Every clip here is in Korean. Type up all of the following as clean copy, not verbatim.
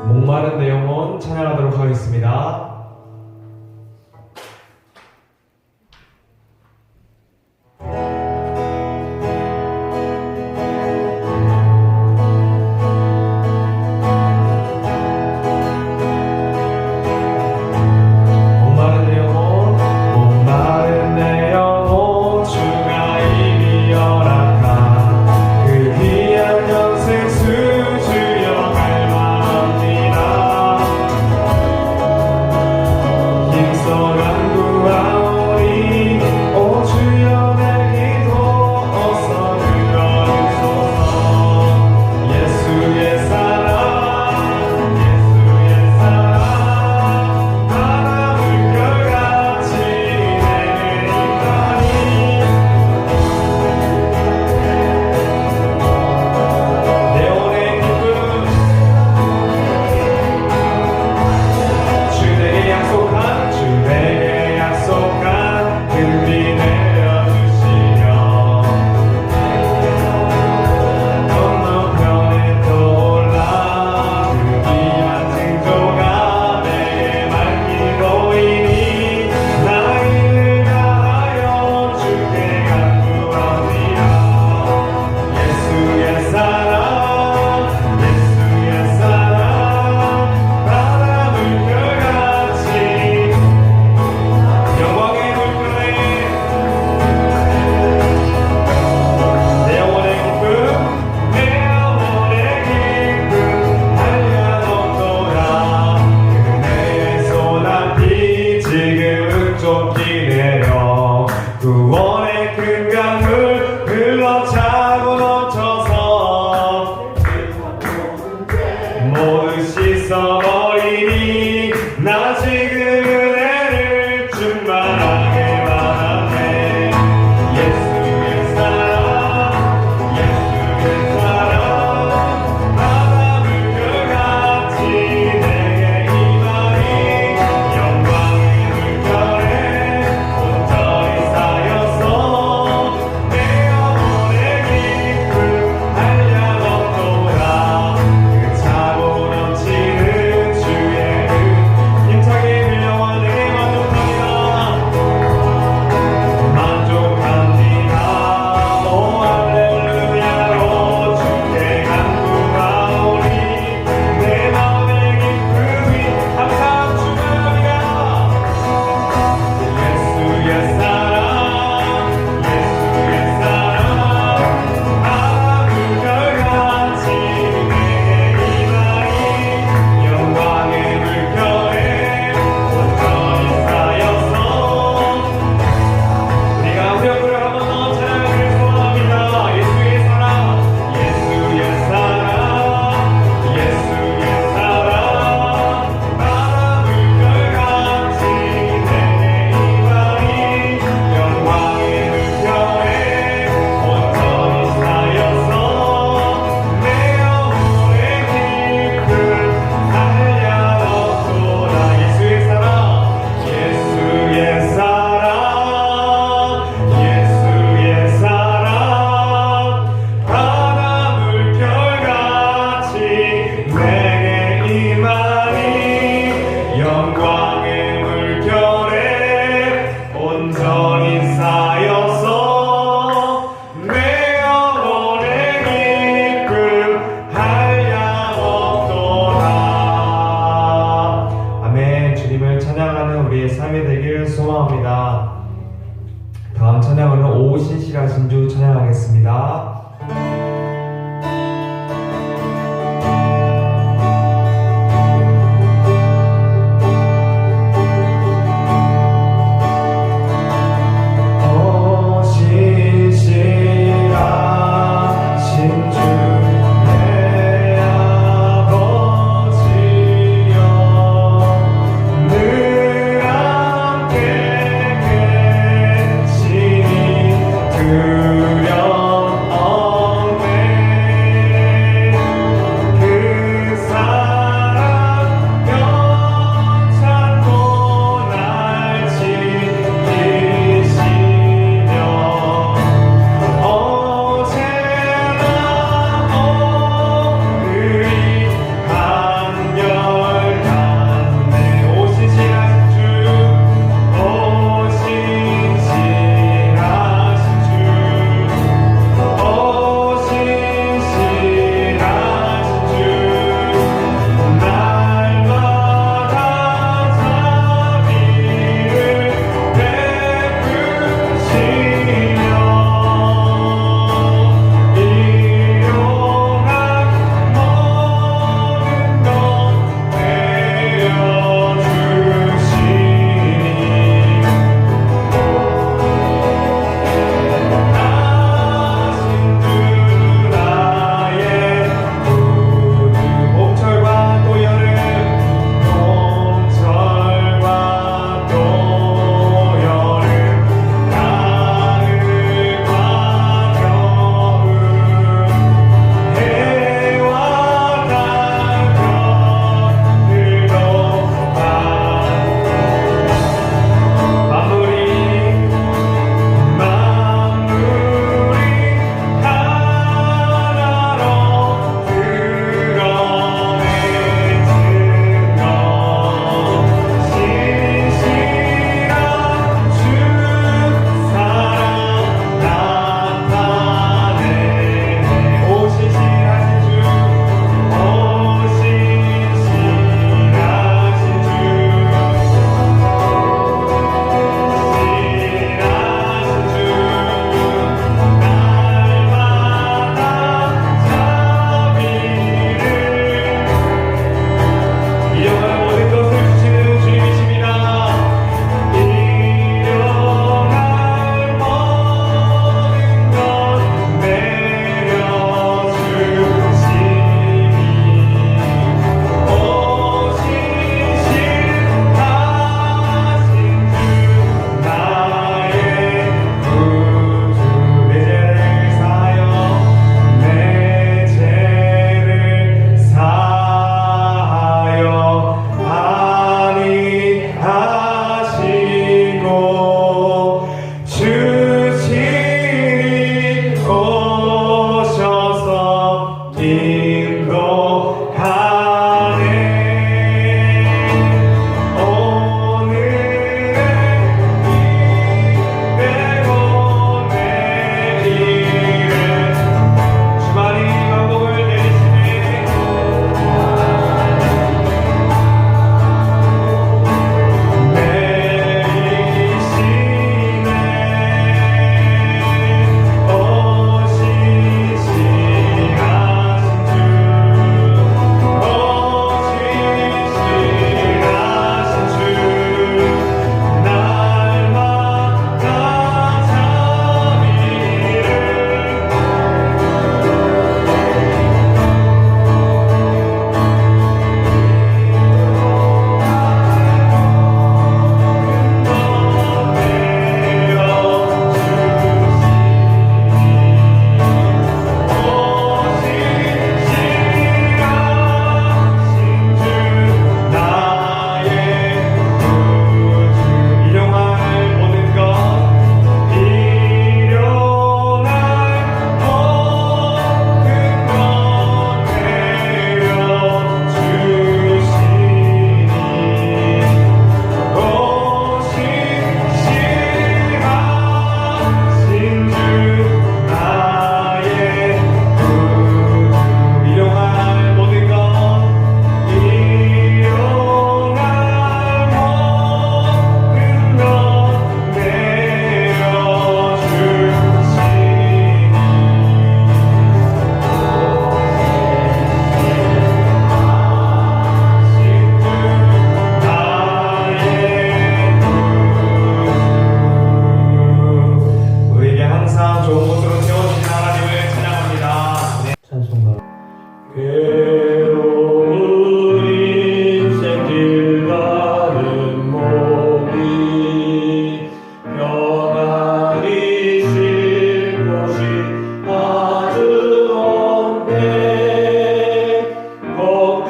목마른 내 영혼 찬양하도록 하겠습니다. 구원의 큰 강물 흘러차고 넘쳐서 모두 씻어버리니 나 지금 은혜를 충만하게 바라네. 예수의 사랑 예수의 사랑 바다 물결같이 내게 임하니 영광의 물결에 온전히 쌓여서 내 영혼의 기쁨 한량없도다. 그 차고 넘치는 주의 은 힘차게 밀려와 내게 만족합니다. 오 할렐루야로 주께 간구하오니 내 마음의 기쁨이 항상 충만합니다. 예수의 사랑 예수의 사랑 바다 물결같이 내게 임하니 영광의 물결에 온전히 쌓여서 우리가 우리 얼굴을 한 번 더 찬양하기를 소원합니다. 예수의 사랑 예수의 사랑 예수의 사랑 바다 물결같이 내게 임하니 영광의 물결에 온전히 쌓여서 내 영혼의 기쁨 한량없도다. 예수의 사랑 예수의 사랑 예수의 사랑 바다 물결같이 내게 임하니 영광의 물결에 온전히 쌓여서 내 영혼의 기쁨 한량없도다. 아멘. 주님을 찬양하는 우리의 삶이 되길 소망합니다. 다음 찬양은 오신 시라신주 찬양하겠습니다. 오신 시라신주 내 아버지여 늘 함께 계시니 두려움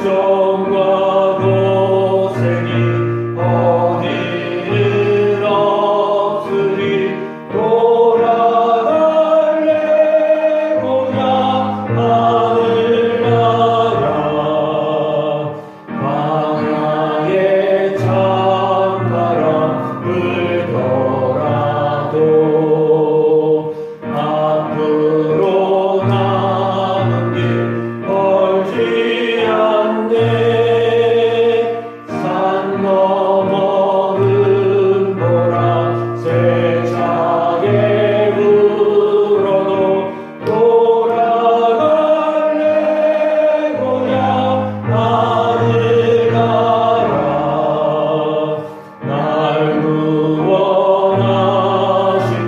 걱정과 고생이 어디는 없으니 돌아갈래고야 하늘나라 광야에 찬바람 불더라도 앞으로 남은 길 멀지 않네 산 넘어는 보라 세차게 불어도 돌아갈래고야 하늘나라 날 구원하신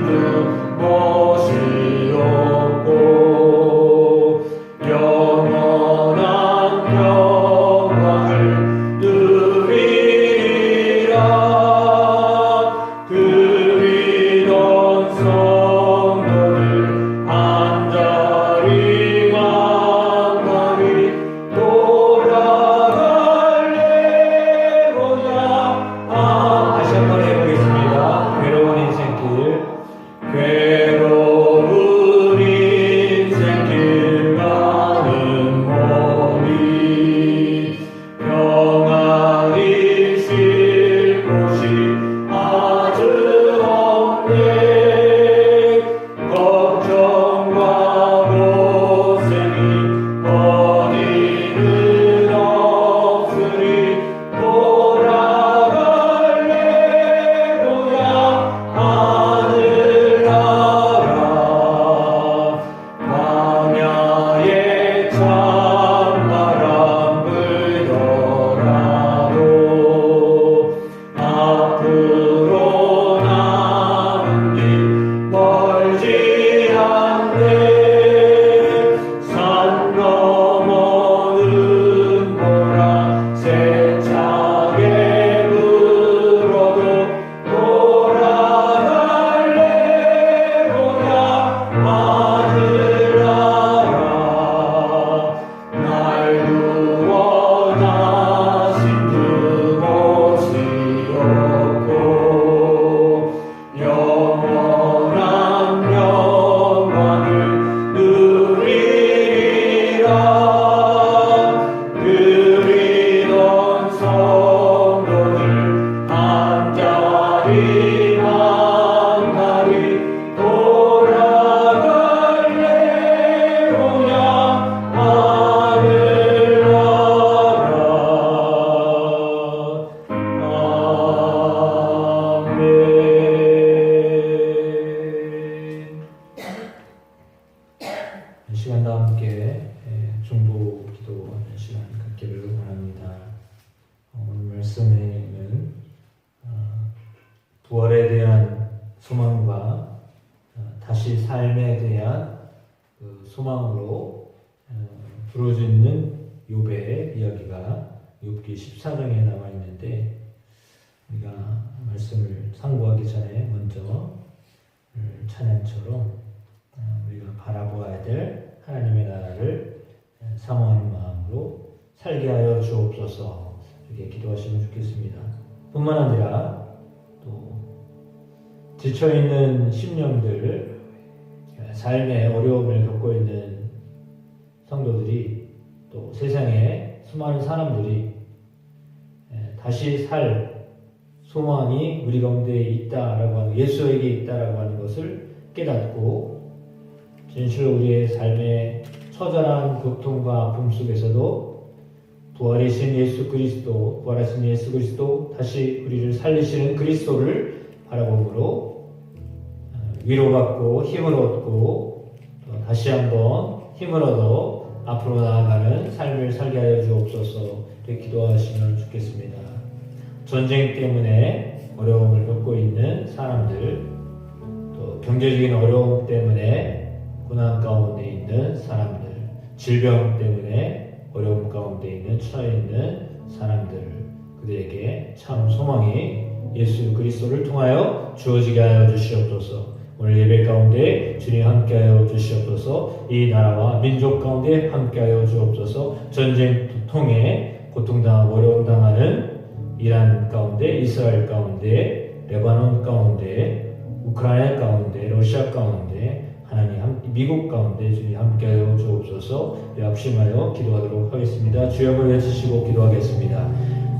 그 못이 없고 영원한 평강을 누리리라 그리던 성도들 한자리 만나리 돌아갈래고야 다시 한번 해보겠습니다. 괴로운 인생길 괴로운 인생길 가는 몸이 평안히 쉴 곳이 아주 없네 걱정과 고생이 어디는 없으니 돌아갈래고야 하늘나라 광야에 찬바람 불더라도 앞으로 남은 길 멀지 않네 산 넘어는 보라 세차게 불어도 돌아갈래고야 하늘나라 날 구원하신 그 못이 없고 영원한 영광을 누리리라 그리던 성도들 한자리 만나리 돌아갈래고야 하늘나라 아멘. 이 시간도 함께 중보 기도하는 시간 갖기를 원합니다. 오늘 말씀에는 부활에 대한 소망과 다시 삶에 대한 그 소망으로 부르짖는 욥의 이야기가 욥기 14장에 나와 있는데 우리가 말씀을 상고하기 전에 먼저 찬양처럼 우리가 바라보아야 될 하나님의 나라를 사모하는 마음으로 살게 하여 주옵소서 이렇게 기도하시면 좋겠습니다. 뿐만 아니라 또 지쳐있는 심령들 삶의 어려움을 겪고 있는 성도들이 또 세상에 수많은 사람들이 다시 살 소망이 우리 가운데 있다라고 하는 예수에게 있다라고 하는 것을 깨닫고 진실로 우리의 삶의 처절한 고통과 아픔 속에서도 부활하신 예수 그리스도 다시 우리를 살리시는 그리스도를 바라봄으로 위로받고 힘을 얻고 또 다시 한번 힘을 얻어 앞으로 나아가는 삶을 살게 하여 주옵소서 이렇게 기도하시면 좋겠습니다. 전쟁 때문에 어려움을 겪고 있는 사람들, 또 경제적인 어려움 때문에 고난 가운데 있는 사람들, 질병 때문에 어려움 가운데 있는 처해 있는 사람들, 그들에게 참 소망이 예수 그리스도를 통하여 주어지게 하여 주시옵소서. 오늘 예배 가운데 주님 함께하여 주시옵소서. 이 나라와 민족 가운데 함께하여 주옵소서. 전쟁 통해 고통당하고 어려움 당하는 이란 가운데, 이스라엘 가운데, 레바논 가운데, 우크라이나 가운데, 러시아 가운데, 하나님 미국 가운데 주님 함께하여 주옵소서. 합심하여 기도하도록 하겠습니다. 주여를 외치시고 기도하겠습니다.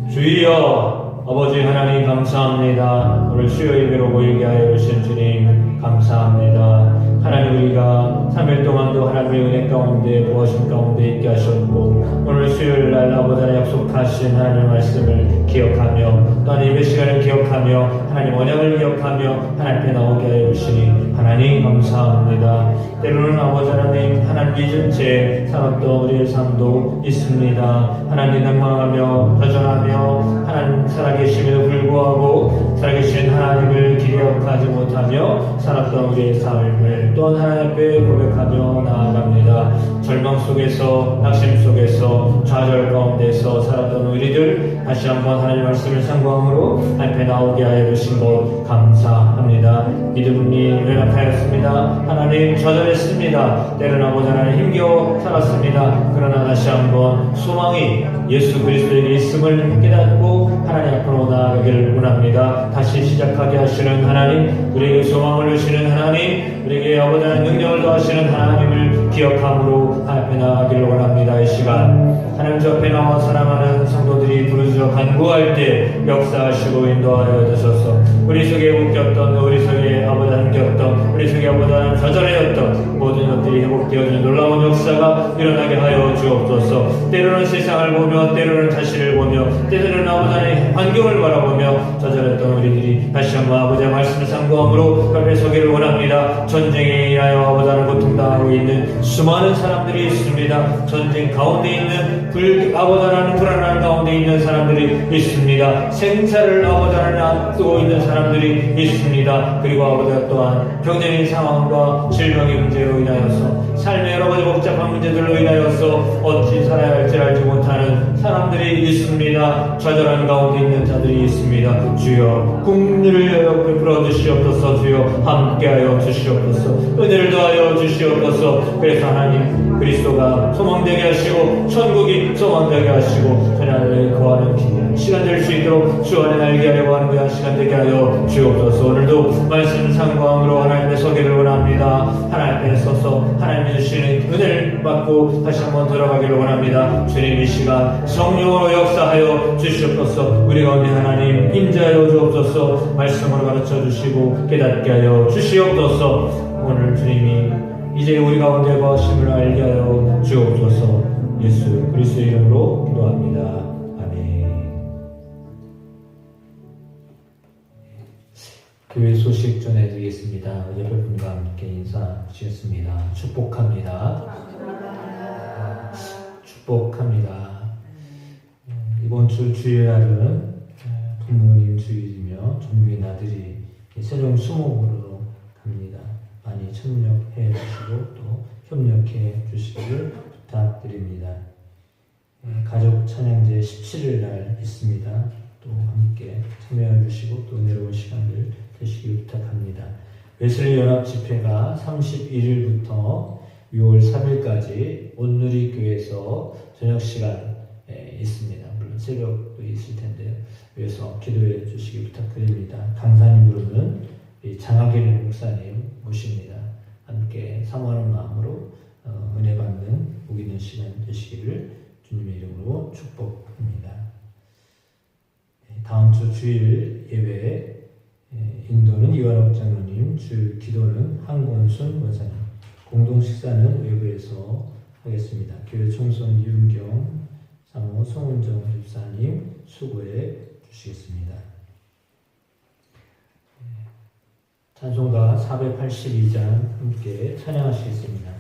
주여 아버지 하나님 감사합니다. 오늘 수요 예배로 모이게 하여 주신 주님 감사합니다. 하나님 우리가 3일 동안도 하나님의 은혜 가운데 보호하심 가운데 있게 하셨고 오늘 수요일 날 아버지가 약속하신 하나님의 말씀을 기억하며 또 예배 시간을 기억하며 하나님 언약을 기억하며 하나님 앞에 나오게 하여 주시니 하나님 감사합니다. 때로는 아버지 하나님 잊은 채 살았던 우리의 삶도 있습니다. 하나님 낭망하며 도전하며 하나님 살아계심에도 불구하고 살아계신 하나님을 기억하지 못하며 살았던 우리의 삶을 또한 하나님 앞에 고백하며 나아갑니다. 절망 속에서 낙심 속에서 좌절 가운데서 살았던 우리들 다시 한번 하나님 말씀을 상고함으로 앞에 나오게 하여 주신 것 감사합니다. 믿음이 연약하였습니다. 하나님 좌절했습니다. 때로는 아버지 하나님 힘겨워 살았습니다. 그러나 다시 한번 소망이 예수 그리스도에게 있음을 깨닫고 하나님 앞으로 나아가기를 원합니다. 다시 시작하게 하시는 하나님, 우리에게 소망을 주시는 하나님, 우리에게 아버지 하나님 능력을 더하시는 하나님을 기억함으로 앞에 나아가기를 원합니다. 이 시간 하나님 저 앞에 나와 사랑하는 성도들이 부르짖어 간구할 때 역사하시고 인도하여 주셔서 우리 속에 묶였던 우리 속에 아버지 하나님 겪던 우리 속에 아버지 하나님 좌절하였던 모든 것들이 회복되어지는 놀라운 역사가 일어나게 하여 주옵소서. 때로는 세상을 보며 때로는 자신을 보며 때로는 아버지 하나님 환경을 바라보며 좌절했던 우리들이 다시 한번 아버지의 말씀을 상고함으로 옆에 서기를 원합니다. 전쟁에 인하여 아버지 하나님 고통당하고 있는 수많은 사람들이 있습니다. 전쟁 가운데 있는 아버지 하나님 불안한 가운데 있는 사람들이 있습니다. 생사를 아버지 하나님 앞두고 있는 사람들이 있습니다. 그리고 아버지가 또한 경제적인 상황과 질병의 문제로 인하여서 삶의 여러 가지 복잡한 문제들로 인하여서 어찌 살아야 할지 알지 못하는 사람들이 있습니다. 좌절한 가운데 있는 자들이 있습니다. 주여 국리를 여러 베풀어 주시옵소서. 주여 함께하여 주시옵소서. 은혜를 더하여 주시옵소서. 그래서 하나님 그리스도가 소망되게 하시고 천국이 소망되게 하시고 하나님을 거하는 귀한 시간 될 수 있도록 주 안에 알게 하려고 하는 귀한 시간 되게 하여 주옵소서. 오늘도 말씀 상고함으로 하나님의 서기를 원합니다. 하나님 앞에 서서 하나님이 주시는 은혜를 받고 다시 한번 돌아가기를 원합니다. 주님 이 시간 성령으로 역사하여 주시옵소서. 우리 가운데 하나님 임재하여 주옵소서. 말씀으로 가르쳐 주시고 깨닫게 하여 주시옵소서. 오늘 주님이 이제 우리 가운데 거하심을 알게 하여 주옵소서. 예수 그리스도 이름으로 기도합니다. 아멘. 교회 소식 전해드리겠습니다. 옆에 분과 함께 인사 주셨습니다. 축복합니다. 축복합니다. 이번 주 주일날은 부모님 주일이며 종교의 나들이 새로운 수목으로 갑니다. 많이 참여해 주시고 또 협력해 주시기를 부탁드립니다. 가족 찬양제 17일 날 있습니다. 또 함께 참여해 주시고 또 은혜로운 시간을 되시길 부탁합니다. 웨슬리 연합 집회가 31일부터 6월 3일까지 온누리교회에서 저녁 시간 있습니다. 물론 새벽도 있을 텐데요. 그래서 기도해 주시기 부탁드립니다. 강사님으로는 장학일 목사님 모십니다. 함께 사모하는 마음으로 은혜 받는 복 있는 시간 되시기를 주님의 이름으로 축복합니다. 다음 주 주일 예배 인도는 이완옥 장로님, 주 기도는 한권순 원사님, 공동 식사는 외부에서 하겠습니다. 교회 총선 이윤경 사모 송은정 집사님 수고해 주시겠습니다. 찬송가 482장 함께 찬양하시겠습니다.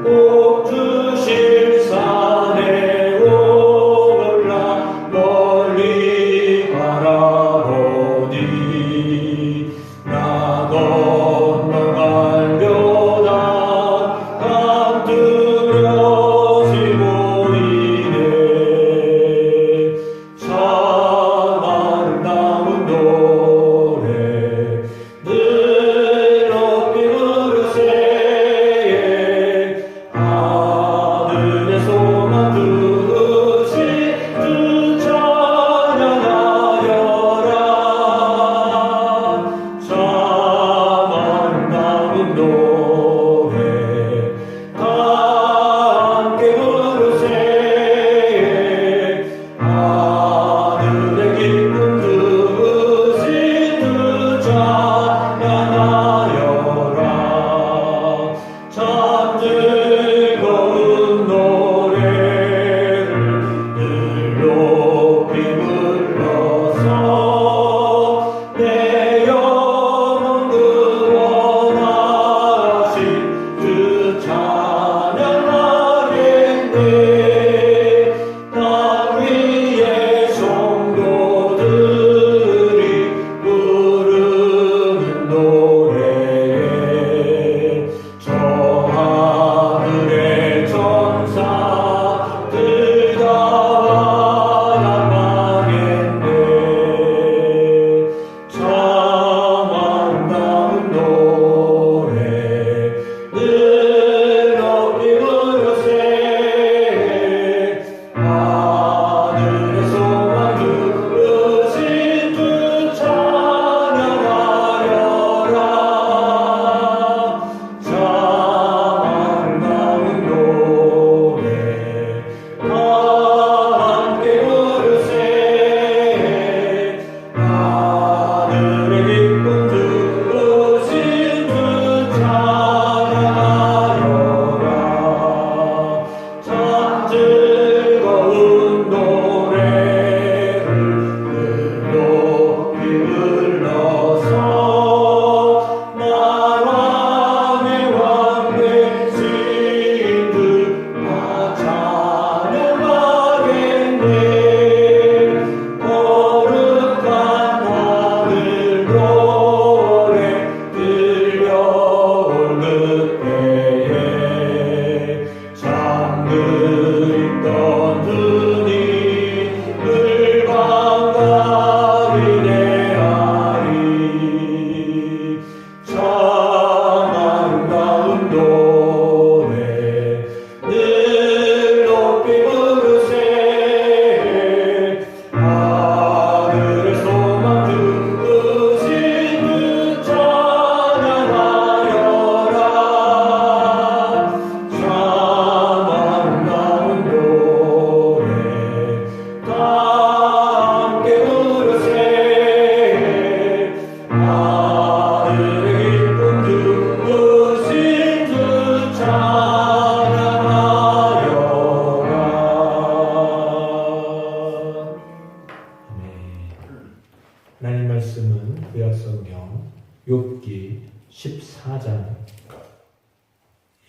꼭 주실 말씀은 구약성경 욥기 14장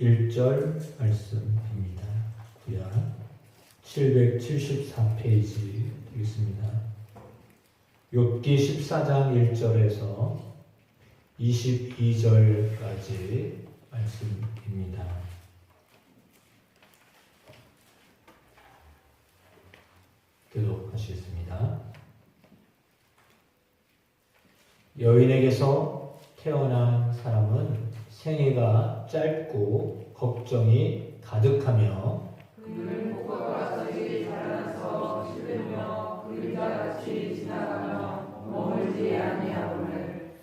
1절 말씀입니다. 구약 774페이지 되겠습니다. 욥기 14장 1절에서 22절까지 말씀입니다. 교독하시겠습니다. 여인에게서 태어난 사람은 생애가 짧고 걱정이 가득하며 그는 복과 같이 자라나서 시들며 그림자같이 지나가며 머물지 아니하오늘.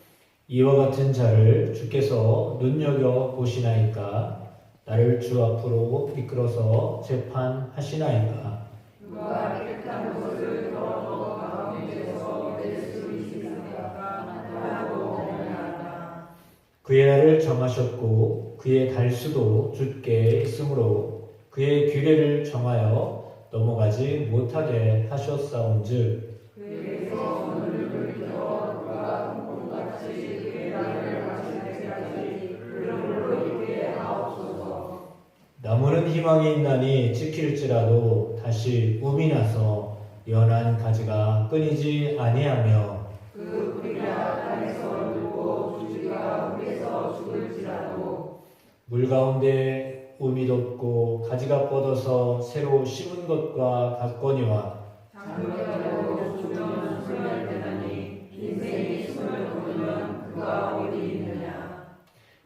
이와 같은 자를 주께서 눈여겨 보시나이까 나를 주 앞으로 이끌어서 재판하시나이까. 누가 깨끗한 것을 더러 가운데서 낼 수 있으리까 나도 원하노라. 그의 날을 정하셨고 그의 달수도 주께 있으므로 그의 규례를 정하여 넘어가지 못하게 하셨사온즉 그에게서 오늘 돌이켜 누가 동공같이 그의 날을 마칠 때까지 그러므로 있게 하옵소서. 나무는 희망이 있나니 지킬지라도 다시 움이 나서 연한 가지가 끊이지 아니하며 그 뿌리가 땅에서 늙고 줄기가 물에서 죽을지라도 물 가운데 움이 돋고 가지가 뻗어서 새로 심은 것과 같거니와 장로라도 죽으면 소멸 되나니 인생이 숨을 거두면 그가 어디 있느냐.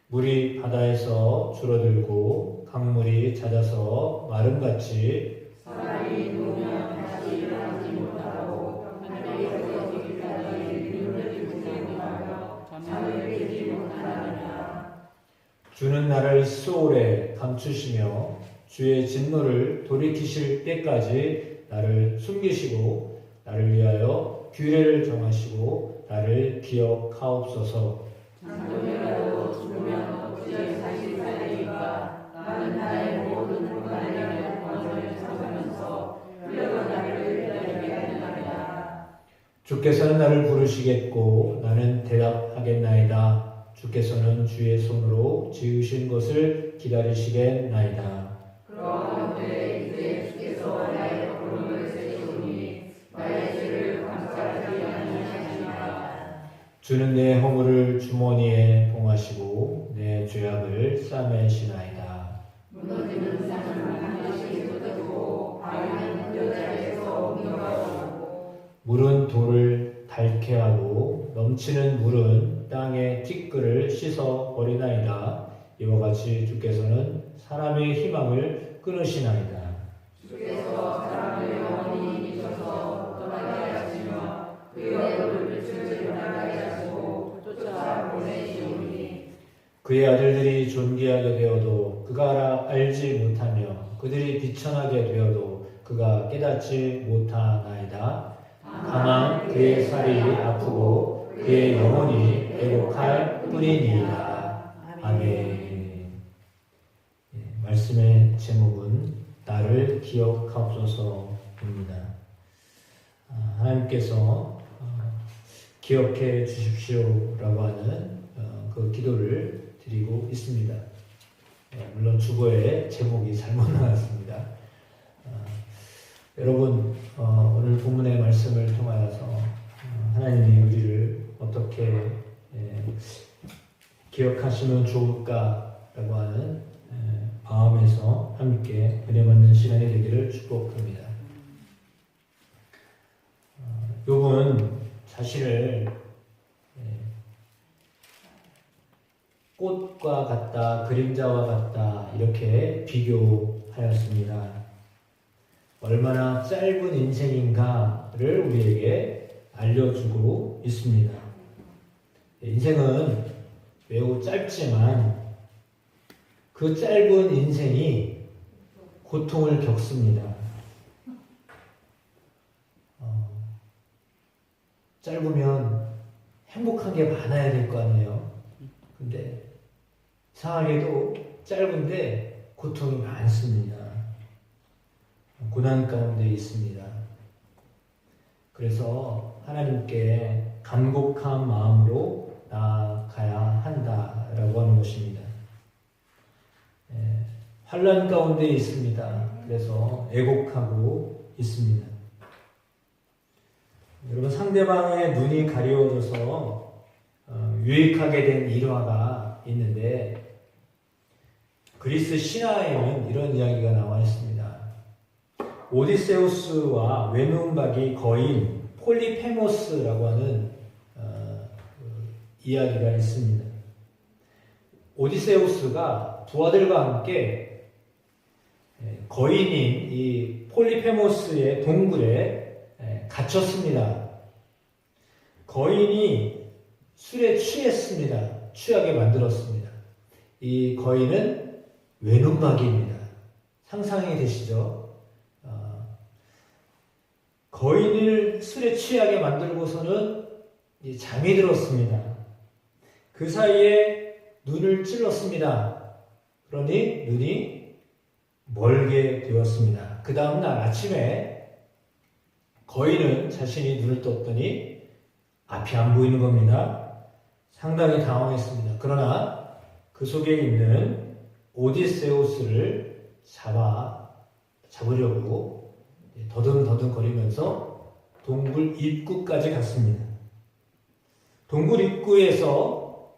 물이 바다에서 줄어들고 강물이 잦아서 마름같이 사람이 누우면 다시 일어나지 못하고 하늘에서 저기까지 눈을 뜨지 못하며 잠을 깨지 못하느냐. 주는 나를 수월에 감추시며 주의 진노를 돌이키실 때까지 나를 숨기시고 나를 위하여 규례를 정하시고 나를 기억하옵소서. 장로라도 죽으면 어찌 다시 살리까. 나는 나의 모든 불만을 번을 잡으면서 흘러간 나를 기다리게 하느니라. 주께서는 나를 부르시겠고 나는 대답하겠나이다. 주께서는 주의 손으로 지으신 것을 기다리시겠나이다. 그러한데 이제 주께서 나의 부름을 세우니 나의 죄를 감찰하지 아니하시니라. 주는 내 허물을 주머니에 봉하시고 내 죄악을 싸매시나이다. 무너지는 산을 반드시 뜯고 바위는 여자에서 옮겨가고 물은 돌을 닳게 하고 넘치는 물은 땅의 티끌을 씻어 버리나이다. 이와 같이 주께서는 사람의 희망을 끊으시나이다. 주께서 사람을 영원히 잊어서 떠나게 하시며 그의 얼굴을 비추지 하시고 쫓아 보내시오니 그의 아들들이 존귀하게 되어도 그가 알지 못하며 그들이 비천하게 되어도 그가 깨닫지 못하나이다. 다만 그의 살이 아프고 그의 영혼이 애곡할 뿐이니이다. 아멘. 말씀의 제목은 나를 기억하옵소서입니다. 하나님께서 기억해 주십시오라고 하는 그 기도를 드리고 있습니다. 물론 주보의 제목이 잘못 나왔습니다. 여러분 오늘 본문의 말씀을 통하여서 하나님이 우리를 어떻게 기억하시면 좋을까라고 하는 마음에서 함께 은혜 받는 시간이 되기를 축복합니다. 욥은 자신을 꽃과 같다, 그림자와 같다 이렇게 비교하였습니다. 얼마나 짧은 인생인가를 우리에게 알려주고 있습니다. 인생은 매우 짧지만 그 짧은 인생이 고통을 겪습니다. 짧으면 행복한 게 많아야 될 거 아니에요. 근데 이상하게도 짧은데 고통이 많습니다. 고난 가운데 있습니다. 그래서 하나님께 간곡한 마음으로 나아가야 한다라고 하는 것입니다. 환난 가운데 있습니다. 그래서 애곡하고 있습니다. 여러분, 상대방의 눈이 가리워져서 유익하게 된 일화가 있는데, 그리스 신화에는 이런 이야기가 나와 있습니다. 오디세우스와 외눈박이 거인 폴리페모스라고 하는 이야기가 있습니다. 오디세우스가 부하들과 함께 거인인 이 폴리페모스의 동굴에 갇혔습니다. 거인이 술에 취했습니다. 취하게 만들었습니다. 이 거인은 외눈박이입니다. 상상이 되시죠? 거인을 술에 취하게 만들고서는 잠이 들었습니다. 그 사이에 눈을 찔렀습니다. 그러니 눈이 멀게 되었습니다. 그 다음날 아침에 거인은 자신이 눈을 떴더니 앞이 안 보이는 겁니다. 상당히 당황했습니다. 그러나 그 속에 있는 오디세우스를 잡으려고 더듬더듬 거리면서 동굴 입구까지 갔습니다. 동굴 입구에서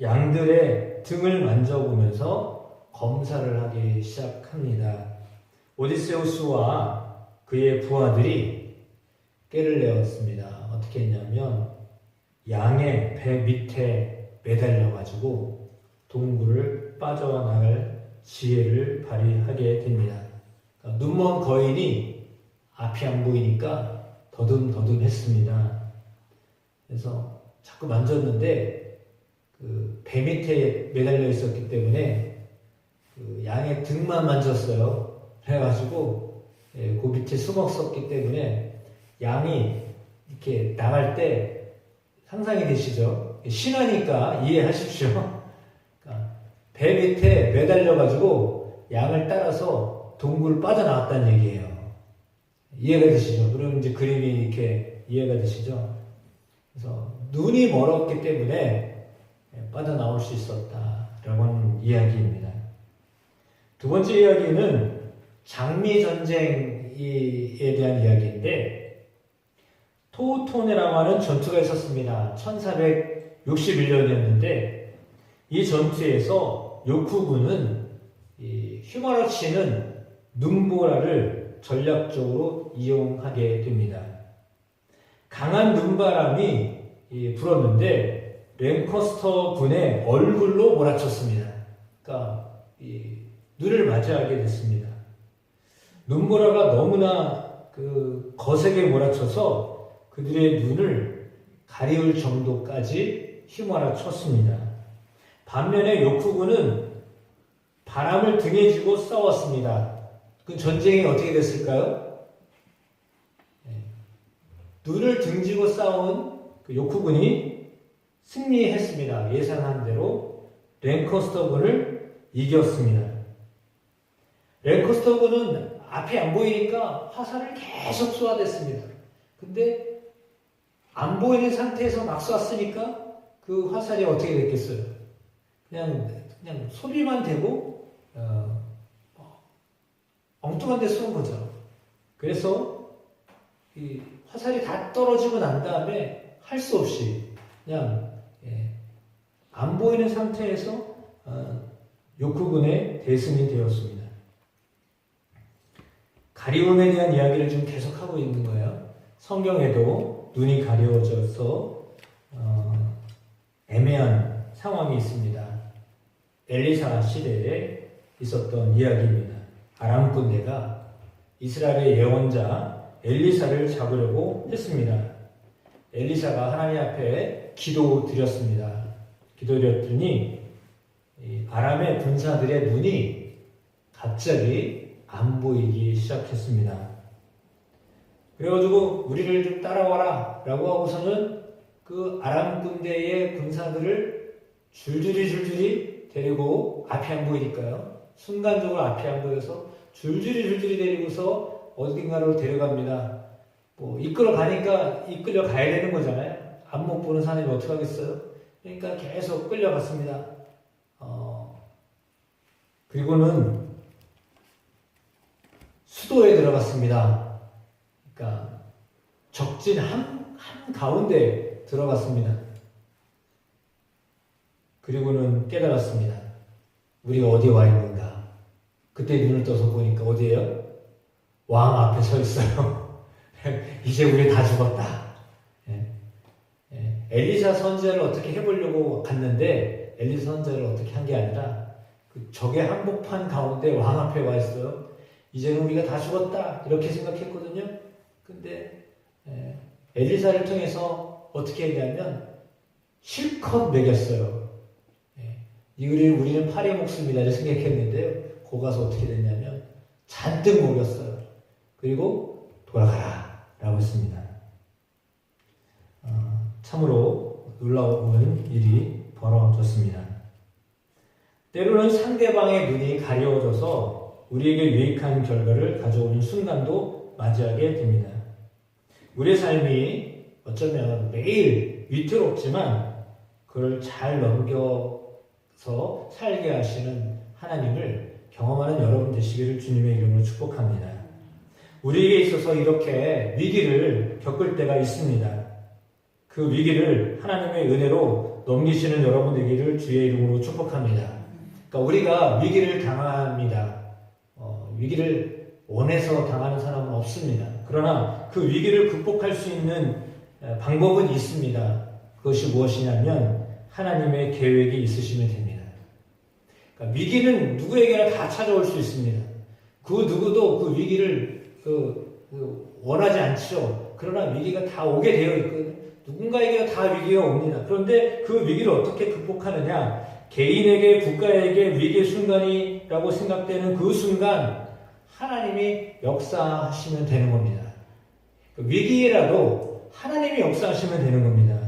양들의 등을 만져보면서 검사를 하기 시작합니다. 오디세우스와 그의 부하들이 깨를 내었습니다. 어떻게 했냐면 양의 배 밑에 매달려가지고 동굴을 빠져나갈 지혜를 발휘하게 됩니다. 눈먼 거인이 앞이 안 보이니까 더듬더듬 했습니다. 그래서 자꾸 만졌는데 그 배 밑에 매달려 있었기 때문에 그 양의 등만 만졌어요. 그래가지고 그 밑에 숨어 있었기 때문에 양이 이렇게 나갈 때 상상이 되시죠? 신하니까 이해하십시오. 그러니까 배 밑에 매달려가지고 양을 따라서 동굴 빠져나왔다는 얘기예요. 이해가 되시죠? 그럼 이제 그림이 이렇게 이해가 되시죠? 그래서 눈이 멀었기 때문에 빠져나올 수 있었다라고 하는 이야기입니다. 두 번째 이야기는 장미전쟁에 대한 이야기인데, 토우토네라고 하는 전투가 있었습니다. 1461년이었는데 이 전투에서 요쿠군은 휴마로치는 눈보라를 전략적으로 이용하게 됩니다. 강한 눈바람이 불었는데 랭커스터 군의 얼굴로 몰아쳤습니다. 그러니까 눈을 맞이하게 됐습니다. 눈보라가 너무나 거세게 몰아쳐서 그들의 눈을 가리울 정도까지 휘몰아쳤습니다. 반면에 요쿠군은 바람을 등에 지고 싸웠습니다. 그 전쟁이 어떻게 됐을까요? 눈을 등지고 싸운 그 요쿠군이 승리했습니다. 예상한 대로 랭커스터군을 이겼습니다. 랭커스터군은 앞이 안 보이니까 화살을 계속 쏘아댔습니다. 근데 안 보이는 상태에서 막 쐈으니까 그 화살이 어떻게 됐겠어요? 그냥 소리만 되고 엉뚱한 데 쏜 거죠. 그래서 이 화살이 다 떨어지고 난 다음에 할 수 없이 그냥 안 보이는 상태에서 요쿠군의 대승이 되었습니다. 가리움에 대한 이야기를 좀 계속하고 있는 거예요. 성경에도 눈이 가려워져서 애매한 상황이 있습니다. 엘리사 시대에 있었던 이야기입니다. 아람 군대가 이스라엘의 예언자 엘리사를 잡으려고 했습니다. 엘리사가 하나님 앞에 기도드렸습니다. 기도드렸더니 아람의 군사들의 눈이 갑자기 안 보이기 시작했습니다. 그래가지고 우리를 좀 따라와라 라고 하고서는 그 아람 군대의 군사들을 줄줄이 데리고 앞이 안 보이니까요. 순간적으로 앞이 안 보여서 줄줄이 데리고서 어딘가로 데려갑니다. 뭐 이끌어 가니까 이끌려 가야 되는 거잖아요. 앞 못 보는 사람이 어떻게 하겠어요? 그러니까 계속 끌려갔습니다. 그리고는 수도에 들어갔습니다. 그러니까 적진 한 가운데 들어갔습니다. 그리고는 깨달았습니다. 우리가 어디에 와 있는가? 그때 눈을 떠서 보니까 어디에요? 왕 앞에 서 있어요. 이제 우리 다 죽었다. 엘리사 선지자를 어떻게 해보려고 갔는데 엘리사 선지자를 어떻게 한 게 아니라 그 적의 한복판 가운데 왕 앞에 와 있어요. 이제는 우리가 다 죽었다 이렇게 생각했거든요. 근데 엘리사를 통해서 어떻게 했냐면 실컷 먹였어요. 우리는 파리의 목숨이다 이렇게 생각했는데요. 거 가서 어떻게 됐냐면 잔뜩 먹였어요. 그리고 돌아가라 라고 했습니다. 참으로 놀라운 일이 벌어졌습니다. 때로는 상대방의 눈이 가려워져서 우리에게 유익한 결과를 가져오는 순간도 맞이하게 됩니다. 우리의 삶이 어쩌면 매일 위태롭지만 그걸 잘 넘겨서 살게 하시는 하나님을 경험하는 여러분 되시기를 주님의 이름으로 축복합니다. 우리에게 있어서 이렇게 위기를 겪을 때가 있습니다. 그 위기를 하나님의 은혜로 넘기시는 여러분 되기를 주의 이름으로 축복합니다. 그러니까 우리가 위기를 당합니다. 위기를 원해서 당하는 사람은 없습니다. 그러나 그 위기를 극복할 수 있는 방법은 있습니다. 그것이 무엇이냐면 하나님의 계획이 있으시면 됩니다. 그러니까 위기는 누구에게나 다 찾아올 수 있습니다. 그 누구도 그 위기를 원하지 않죠. 그러나 위기가 다 오게 되어 있거든요. 누군가에게 다 위기가 옵니다. 그런데 그 위기를 어떻게 극복하느냐? 개인에게, 국가에게 위기의 순간이라고 생각되는 그 순간 하나님이 역사하시면 되는 겁니다. 위기라도 하나님이 역사하시면 되는 겁니다.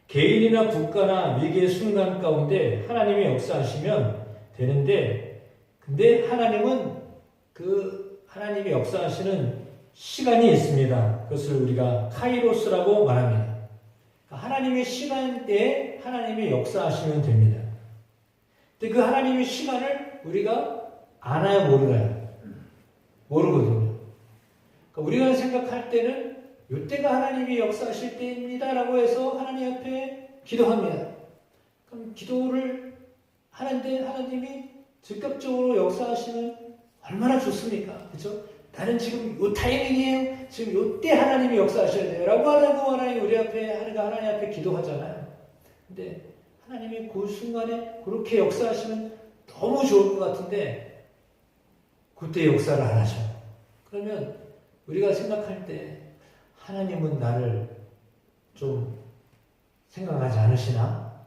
개인이나 국가나 위기의 순간 가운데 하나님이 역사하시면 되는데, 근데 하나님은 그 하나님이 역사하시는 시간이 있습니다. 그것을 우리가 카이로스라고 말합니다. 하나님의 시간대에 하나님이 역사하시면 됩니다. 근데 그 하나님의 시간을 우리가 아나요, 모르나요? 모르거든요. 그러니까 우리가 생각할 때는 이때가 하나님이 역사하실 때입니다 라고 해서 하나님 앞에 기도합니다. 그럼 기도를 하는데 하나님이 즉각적으로 역사하시면 얼마나 좋습니까? 그렇죠? 나는 지금 요 타이밍이에요. 지금 요때 하나님이 역사하셔야 돼요. 라고 하라고 하나님 우리 앞에 하나님 앞에 기도하잖아요. 근데 하나님이 그 순간에 그렇게 역사하시면 너무 좋을 것 같은데 그때 역사를 안 하셔. 그러면 우리가 생각할 때 하나님은 나를 좀 생각하지 않으시나?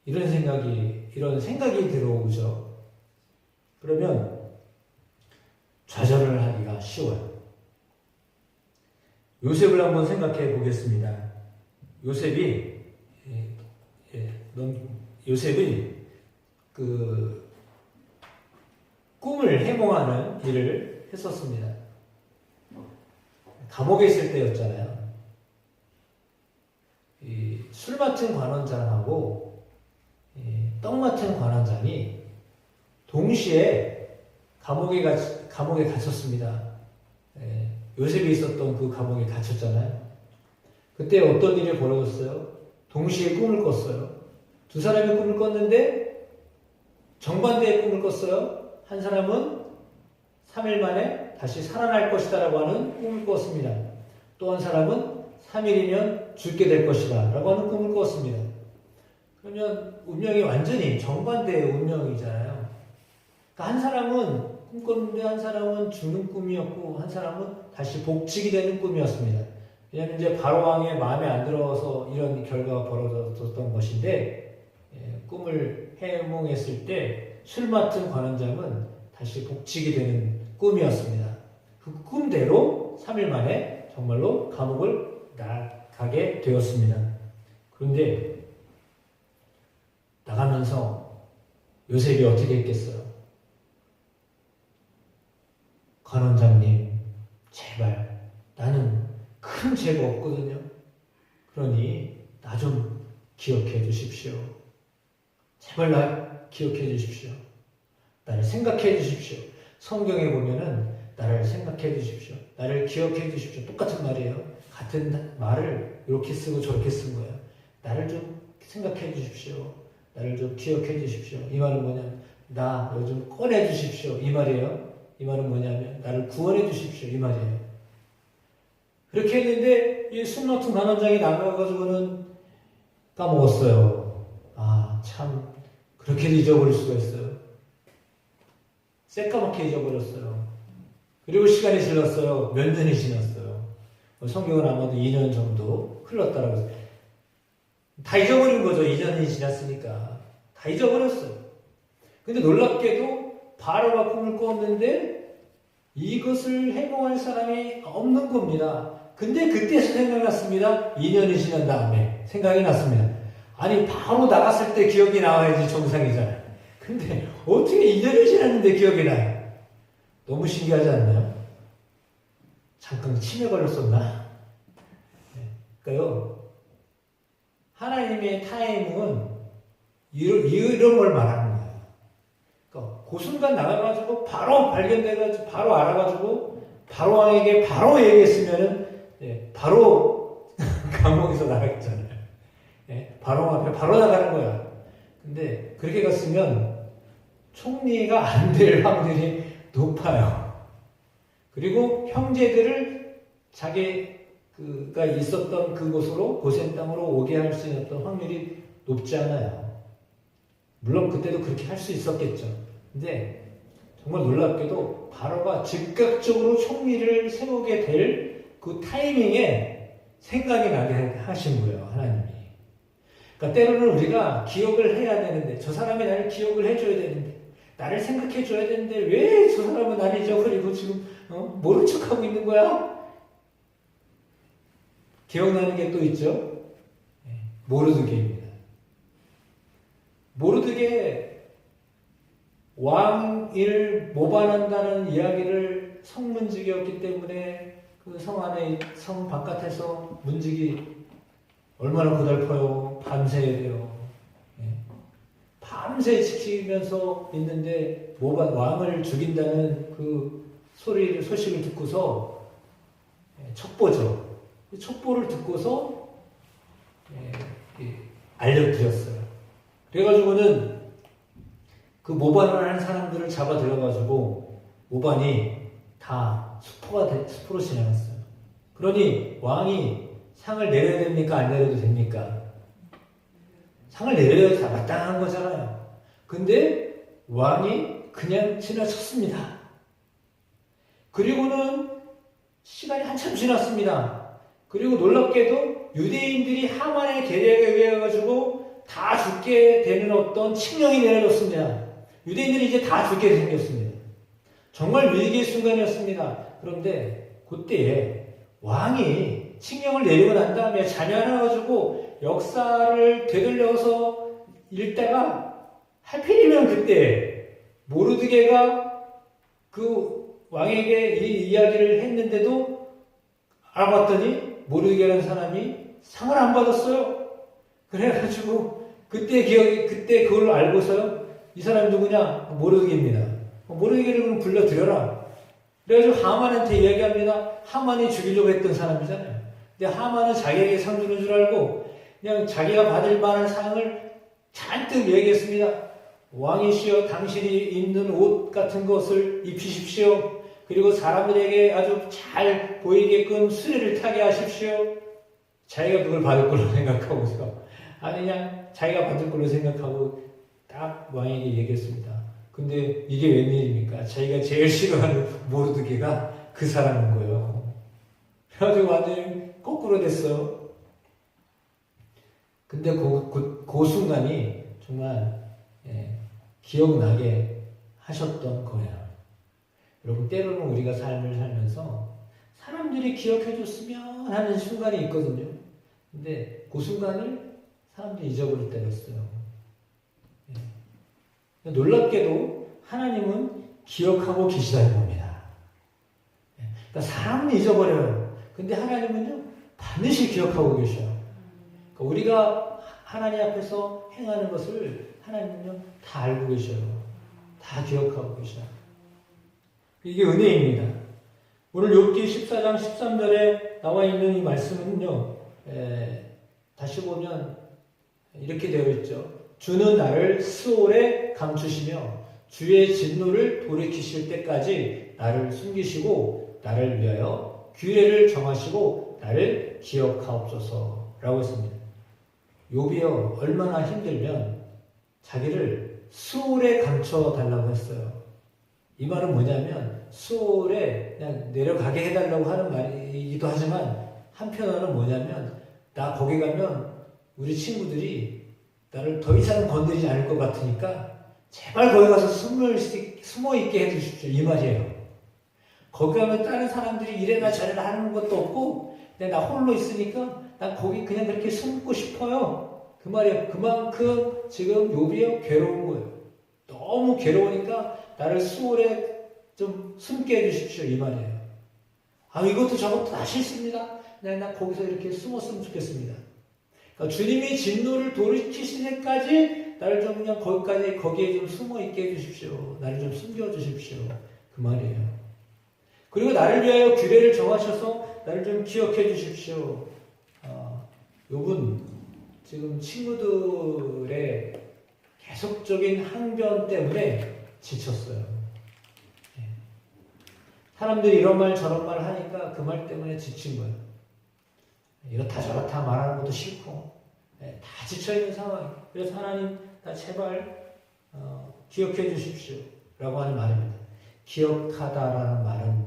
이런 생각이 들어오죠. 그러면 좌절을 하기가 쉬워요. 요셉을 한번 생각해 보겠습니다. 요셉이 그 꿈을 해몽하는 일을 했었습니다. 감옥에 있을 때였잖아요. 술 맡은 관원장하고 떡 맡은 관원장이 동시에 감옥에 갇혔습니다. 요셉이 있었던 그 감옥에 갇혔잖아요. 그때 어떤 일이 벌어졌어요? 동시에 꿈을 꿨어요. 두 사람이 꿈을 꿨는데 정반대의 꿈을 꿨어요. 한 사람은 3일 만에 다시 살아날 것이다 라고 하는 꿈을 꿨습니다. 또 한 사람은 3일이면 죽게 될 것이다 라고 하는 꿈을 꿨습니다. 그러면 운명이 완전히 정반대의 운명이잖아요. 그러니까 한 사람은 꿈꿨는데 한 사람은 죽는 꿈이었고 한 사람은 다시 복직이 되는 꿈이었습니다. 왜냐하면 이제 바로왕의 마음에 안 들어서 이런 결과가 벌어졌던 것인데 꿈을 해몽했을 때 술 맡은 관원장은 다시 복직이 되는 꿈이었습니다. 그 꿈대로 3일 만에 정말로 감옥을 나가게 되었습니다. 그런데 나가면서 요셉이 어떻게 했겠어요? 관원장님, 제발 나는 큰 죄가 없거든요. 그러니 나 좀 기억해 주십시오. 제발 나 기억해 주십시오. 나를 생각해 주십시오. 성경에 보면은 나를 생각해 주십시오. 나를 기억해 주십시오. 똑같은 말이에요. 같은 말을 이렇게 쓰고 저렇게 쓴 거예요. 나를 좀 생각해 주십시오. 나를 좀 기억해 주십시오. 이 말은 뭐냐면 나 요즘 꺼내 주십시오. 이 말이에요. 이 말은 뭐냐면 나를 구원해 주십시오. 이 말이에요. 그렇게 했는데 이 순노퉁 단원장이 나가가지고는 까먹었어요. 아, 참 그렇게 잊어버릴 수가 있어요. 새까맣게 잊어버렸어요. 그리고 시간이 지났어요. 몇 년이 지났어요. 성경은 아마도 2년 정도 흘렀다라고 해서 다 잊어버린 거죠. 2년이 지났으니까 다 잊어버렸어요. 근데 놀랍게도 바로가 꿈을 꿨는데 이것을 해몽할 사람이 없는 겁니다. 근데 그때서 생각났습니다. 2년이 지난 다음에 생각이 났습니다. 아니 바로 나갔을 때 기억이 나와야지 정상이잖아요. 근데 어떻게 2년이 지났는데 기억이 나요? 너무 신기하지 않나요? 잠깐 치매 걸렸었나? 그러니까요. 하나님의 타이밍은 이런 걸 말하는 거예요. 그러니까 그 순간 나가가지고 바로 발견돼가지고 바로 알아가지고 바로 왕에게 바로 얘기했으면은 바로 감옥에서 나갔잖아요. 바로 앞에 바로 나가는 거야. 근데 그렇게 갔으면 총리가 안 될 확률이 높아요. 그리고 형제들을 자기가 있었던 그곳으로 고센 땅으로 오게 할 수 있는 확률이 높지 않아요. 물론 그때도 그렇게 할 수 있었겠죠. 근데 정말 놀랍게도 바로가 즉각적으로 총리를 세우게 될 그 타이밍에 생각이 나게 하신 거예요. 하나님이. 그러니까 때로는 우리가 기억을 해야 되는데 저 사람이 나를 기억을 해줘야 되는데 나를 생각해 줘야 되는데 왜 저 사람은 나를 잊어버리고 지금 모른 척하고 있는 거야? 기억나는 게 또 있죠. 모르드게입니다. 모르드게 왕을 모반한다는 이야기를 성문직이었기 때문에 그 성 안에 성 바깥에서 문직이 얼마나 고달퍼요. 밤새야 돼요. 밤새 지키면서 있는데 왕을 죽인다는 그 소식을 듣고서 첩보죠. 첩보를 듣고서 알려드렸어요. 그래가지고는 그 모반을 한 사람들을 잡아들여가지고 모반이 다 수포로 지나갔어요. 그러니 왕이 상을 내려야 됩니까? 안 내려도 됩니까? 상을 내려야 마땅한 거잖아요. 근데 왕이 그냥 지나쳤습니다. 그리고는 시간이 한참 지났습니다. 그리고 놀랍게도 유대인들이 하만의 계략에 의해 가지고 다 죽게 되는 어떤 칙령이 내려졌습니다. 유대인들이 이제 다 죽게 생겼습니다. 정말 위기의 순간이었습니다. 그런데 그때에 왕이 칙령을 내리고 난 다음에 자녀하나 역사를 되돌려서 읽다가 하필이면 그때 모르드게가 그 왕에게 이 이야기를 했는데도 알아봤더니 모르드게라는 사람이 상을 안 받았어요. 그래가지고 그때 그걸 알고서요. 이 사람이 누구냐? 모르드게입니다. 모르드게를 그럼 불러들여라. 그래가지고 하만한테 이야기합니다. 하만이 죽이려고 했던 사람이잖아요. 근데 하만은 자기에게 상 주는 줄 알고 그냥 자기가 받을 만한 상을 잔뜩 얘기했습니다. 왕이시여 당신이 입는 옷 같은 것을 입히십시오. 그리고 사람들에게 아주 잘 보이게끔 수레를 타게 하십시오. 자기가 그걸 받을 걸로 생각하고서 그냥 자기가 받을 걸로 생각하고 딱 왕에게 얘기했습니다. 근데 이게 웬일입니까? 자기가 제일 싫어하는 모르드게가 그 사람인 거예요. 그래가지고 완전히 거꾸로 됐어요. 근데 그 순간이 정말 기억나게 하셨던 거예요. 여러분 때로는 우리가 삶을 살면서 사람들이 기억해줬으면 하는 순간이 있거든요. 근데 그 순간을 사람들이 잊어버릴 때가 있어요. 놀랍게도 하나님은 기억하고 계시다는 겁니다. 그러니까 사람은 잊어버려요. 근데 하나님은요, 반드시 기억하고 계셔요. 그러니까 우리가 하나님 앞에서 행하는 것을 하나님은요, 다 알고 계셔요. 다 기억하고 계셔요. 이게 은혜입니다. 오늘 욥기 14장 13절에 나와 있는 이 말씀은요, 다시 보면 이렇게 되어 있죠. 주는 나를 스올에 감추시며 주의 진노를 돌이키실 때까지 나를 숨기시고 나를 위하여 규례를 정하시고 나를 기억하옵소서라고 했습니다. 욥이요, 얼마나 힘들면 자기를 수올에 감춰 달라고 했어요. 이 말은 뭐냐면 수올에 그냥 내려가게 해달라고 하는 말이기도 하지만 한편으로는 뭐냐면 나 거기 가면 우리 친구들이 나를 더 이상 건드리지 않을 것 같으니까 제발 거기 가서 숨어 있게 해주십시오, 이 말이에요. 거기 가면 다른 사람들이 이래나 저래나 하는 것도 없고 그냥 나 홀로 있으니까 난 거기 그냥 그렇게 숨고 싶어요. 그 말이에요. 그만큼 지금 욥이 괴로운 거예요. 너무 괴로우니까 나를 수월에 좀 숨게 해주십시오, 이 말이에요. 아, 이것도 저것도 다 싫습니다. 나 거기서 이렇게 숨었으면 좋겠습니다. 그러니까 주님이 진노를 돌이키실 때까지 나를 좀 그냥 거기에 좀 숨어 있게 해주십시오. 나를 좀 숨겨 주십시오. 그 말이에요. 그리고 나를 위하여 규례를 정하셔서 나를 좀 기억해 주십시오. 욥은 지금 친구들의 계속적인 항변 때문에 지쳤어요. 사람들이 이런 말 저런 말 하니까 그 말 때문에 지친 거예요. 이렇다 저렇다 말하는 것도 싫고 다 지쳐있는 상황이에요. 그래서 하나님 나 제발 기억해 주십시오 라고 하는 말입니다. 기억하다라는 말은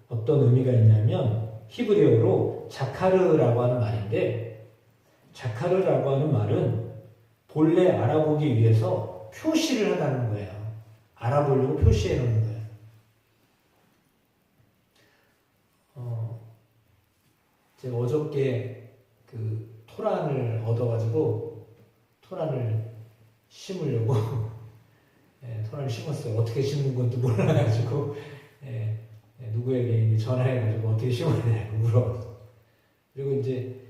어떤 의미가 있냐면 히브리어로 자카르라고 하는 말인데 자카르라고 하는 말은 본래 알아보기 위해서 표시를 하다는 거예요. 알아보려고 표시해 놓는 거예요. 제가 어저께 그 토란을 얻어가지고 토란을 심으려고 토란을 심었어요. 어떻게 심는 건지 몰라가지고 누구에게 전화해가지고 어떻게 심어야 되냐고 물어봤어요. 그리고 이제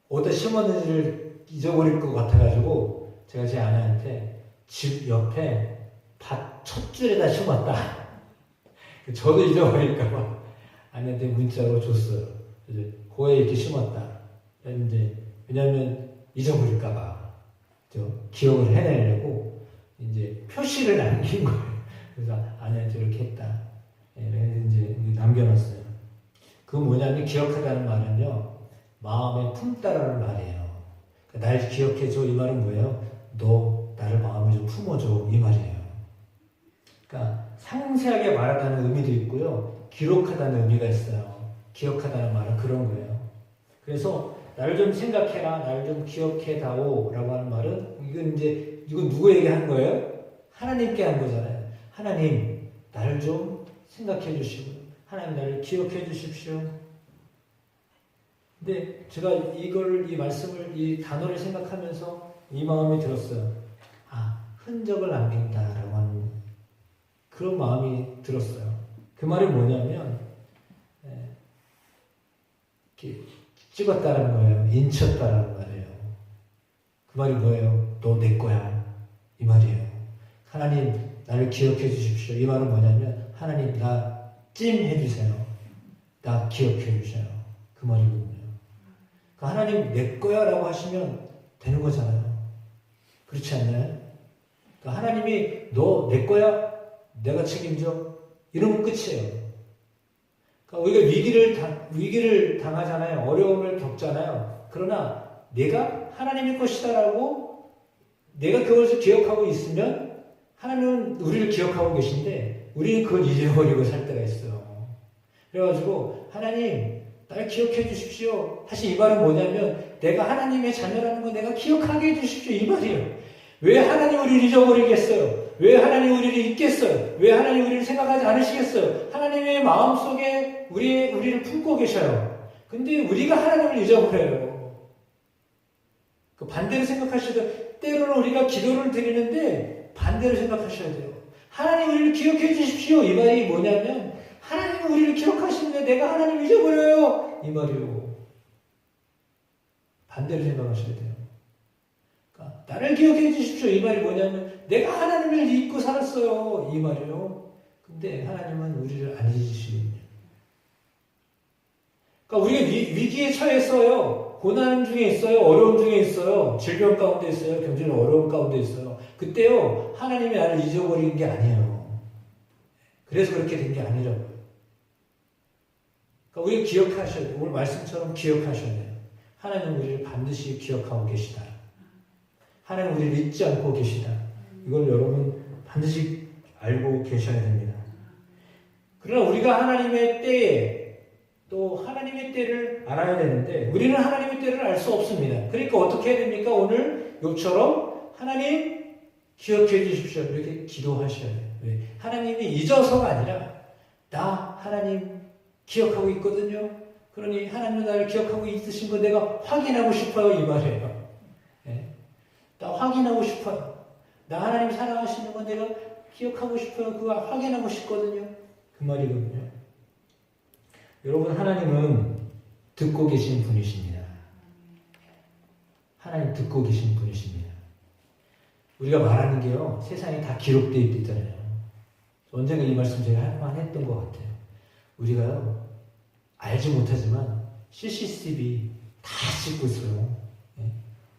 어디다 심었는지를 잊어버릴 것 같아가지고 제가 제 아내한테 집 옆에 밭 첫 줄에다 심었다. 저도 잊어버릴까봐 아내한테 문자로 줬어요. 그래서 고에 이렇게 심었다. 그런데 왜냐하면 잊어버릴까봐 기억을 해내려고 이제 표시를 남긴 거예요. 그래서 아내한테 이렇게 했다. 그래서 이제 남겨놨어요. 그건 뭐냐면 기억하다는 말은요, 마음에 품다라는 말이에요. 날 기억해줘 이 말은 뭐예요? 너 나를 마음에 좀 품어줘 이 말이에요. 그러니까 상세하게 말하다는 의미도 있고요, 기록하다는 의미가 있어요. 기억하다는 말은 그런 거예요. 그래서 나를 좀 생각해라, 나를 좀 기억해다오 라고 하는 말은 이건 누구에게 한 거예요? 하나님께 한 거잖아요. 하나님 나를 좀 생각해 주시고 하나님 나를 기억해 주십시오. 근데 제가 이 말씀을, 이 단어를 생각하면서 이 마음이 들었어요. 흔적을 남긴다라고 하는 그런 마음이 들었어요. 그 말이 뭐냐면 이렇게 찍었다라는 거예요. 인쳤다라는 말이에요. 그 말이 뭐예요? 너 내 거야 이 말이에요. 하나님 나를 기억해 주십시오. 이 말은 뭐냐면 하나님 나 찜해 주세요. 나 기억해 주세요. 그 말이거든요. 그러니까 하나님 내 거야 라고 하시면 되는 거잖아요. 그렇지 않나요? 그러니까 하나님이 너 내 거야? 내가 책임져? 이러면 끝이에요. 그러니까 우리가 위기를 당하잖아요. 어려움을 겪잖아요. 그러나 내가 하나님의 것이다라고 내가 그것을 기억하고 있으면 하나님은 우리를 기억하고 계신데 우리는 그걸 잊어버리고 살 때가 있어요. 그래가지고 하나님 날 기억해 주십시오. 사실 이 말은 뭐냐면 내가 하나님의 자녀라는 거 내가 기억하게 해 주십시오 이 말이에요. 왜 하나님 우리를 잊어버리겠어요? 왜 하나님 우리를 잊겠어요? 왜 하나님 우리를 생각하지 않으시겠어요? 하나님의 마음속에 우리를 품고 계셔요. 근데 우리가 하나님을 잊어버려요. 그 반대로 생각하셔야 돼요. 때로는 우리가 기도를 드리는데 반대로 생각하셔야 돼요. 하나님 우리를 기억해 주십시오. 이 말이 뭐냐면 하나님은 우리를 기억하시는데 내가 하나님을 잊어버려요. 이 말이요. 반대로 생각하셔야 돼요. 그러니까 나를 기억해 주십시오. 이 말이 뭐냐면 내가 하나님을 잊고 살았어요. 이 말이요. 근데 하나님은 우리를 안 잊으시거든요. 그러니까 우리가 위기에 처했어요. 고난 중에 있어요. 어려움 중에 있어요. 질병 가운데 있어요. 경제는 어려움 가운데 있어요. 그때요. 하나님이 나를 잊어버린 게 아니에요. 그래서 그렇게 된 게 아니라고요. 그러니까 우리가 기억하셔야 돼요. 오늘 말씀처럼 기억하셔야 돼요. 하나님 우리를 반드시 기억하고 계시다. 하나님 우리를 잊지 않고 계시다. 이걸 여러분 반드시 알고 계셔야 됩니다. 그러나 우리가 하나님의 때에 또 하나님의 때를 알아야 되는데 우리는 하나님의 때를 알 수 없습니다. 그러니까 어떻게 해야 됩니까? 오늘 욥처럼 하나님 기억해 주십시오. 이렇게 기도하셔야 돼요. 왜? 하나님이 잊어서가 아니라 나 하나님 기억하고 있거든요. 그러니 하나님 나를 기억하고 있으신 거 내가 확인하고 싶어요. 이 말이에요. 네? 나 확인하고 싶어요. 나 하나님 사랑하시는 거 내가 기억하고 싶어요. 그거 확인하고 싶거든요. 그 말이거든요. 여러분 하나님은 듣고 계신 분이십니다. 하나님 듣고 계신 분이십니다. 우리가 말하는 게요. 세상에 다 기록되어 있잖아요. 언젠가 이 말씀 제가 한번 했던 것 같아요. 우리가요. 알지 못하지만 CCTV 다 찍고 있어요. 예?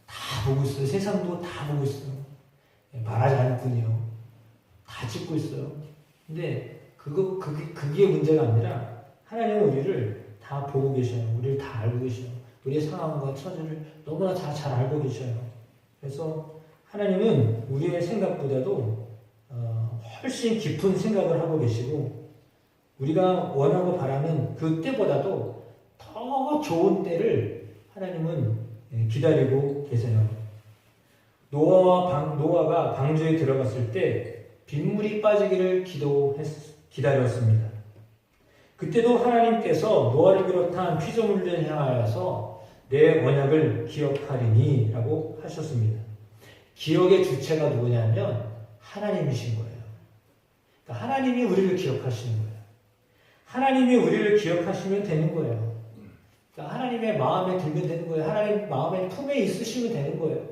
다 보고 있어요. 세상도 다 보고 있어요. 예? 말하지 않을 뿐이요. 다 찍고 있어요. 근데 그게 문제가 아니라 하나님은 우리를 다 보고 계셔요. 우리를 다 알고 계셔요. 우리의 상황과 처지를 너무나 다 잘 알고 계셔요. 그래서 하나님은 우리의 생각보다도 훨씬 깊은 생각을 하고 계시고 우리가 원하고 바라는 그 때보다도 더 좋은 때를 하나님은 기다리고 계세요. 노아가 방주에 들어갔을 때 빗물이 빠지기를 기다렸습니다. 그때도 하나님께서 노아를 비롯한 피조물들을 향하여서 내 언약을 기억하리니 라고 하셨습니다. 기억의 주체가 누구냐면 하나님이신 거예요. 그러니까 하나님이 우리를 기억하시는 거예요. 하나님이 우리를 기억하시면 되는 거예요. 그러니까 하나님의 마음에 들면 되는 거예요. 하나님 마음의 품에 있으시면 되는 거예요.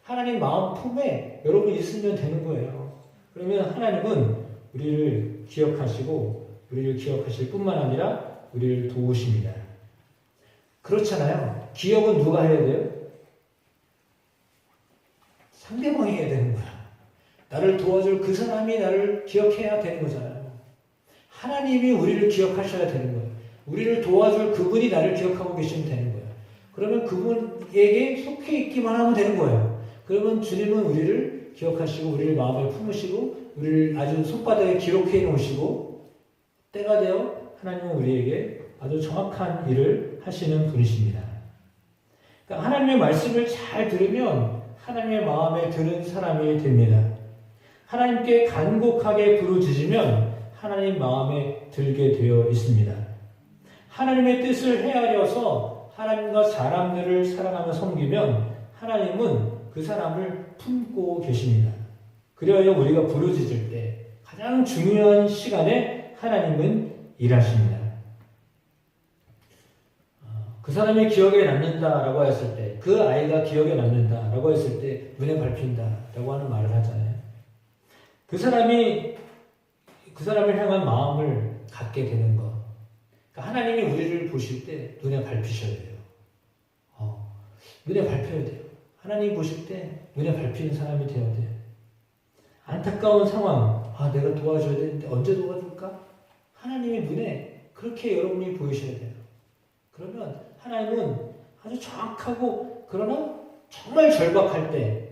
하나님 마음 품에 여러분 있으면 되는 거예요. 그러면 하나님은 우리를 기억하시고 우리를 기억하실 뿐만 아니라 우리를 도우십니다. 그렇잖아요. 기억은 누가 해야 돼요? 상대방이 해야 되는 거야. 나를 도와줄 그 사람이 나를 기억해야 되는 거잖아요. 하나님이 우리를 기억하셔야 되는 거예요. 우리를 도와줄 그분이 나를 기억하고 계시면 되는 거예요. 그러면 그분에게 속해 있기만 하면 되는 거예요. 그러면 주님은 우리를 기억하시고 우리를 마음에 품으시고 우리를 아주 손바닥에 기록해 놓으시고 때가 되어 하나님은 우리에게 아주 정확한 일을 하시는 분이십니다. 그러니까 하나님의 말씀을 잘 들으면 하나님의 마음에 드는 사람이 됩니다. 하나님께 간곡하게 부르짖으면 하나님 마음에 들게 되어 있습니다. 하나님의 뜻을 헤아려서 하나님과 사람들을 사랑하며 섬기면 하나님은 그 사람을 품고 계십니다. 그래야 우리가 부르짖을 때 가장 중요한 시간에 하나님은 일하십니다. 그 사람이 기억에 남는다라고 했을 때, 그 아이가 기억에 남는다라고 했을 때 눈에 밟힌다라고 하는 말을 하잖아요. 그 사람을 향한 마음을 갖게 되는 것. 그러니까 하나님이 우리를 보실 때 눈에 밟히셔야 돼요. 눈에 밟혀야 돼요. 하나님 보실 때 눈에 밟히는 사람이 되어야 돼요. 안타까운 상황, 내가 도와줘야 되는데 언제 도와줄까? 하나님의 눈에 그렇게 여러분이 보이셔야 돼요. 그러면 하나님은 아주 정확하고 그러나 정말 절박할 때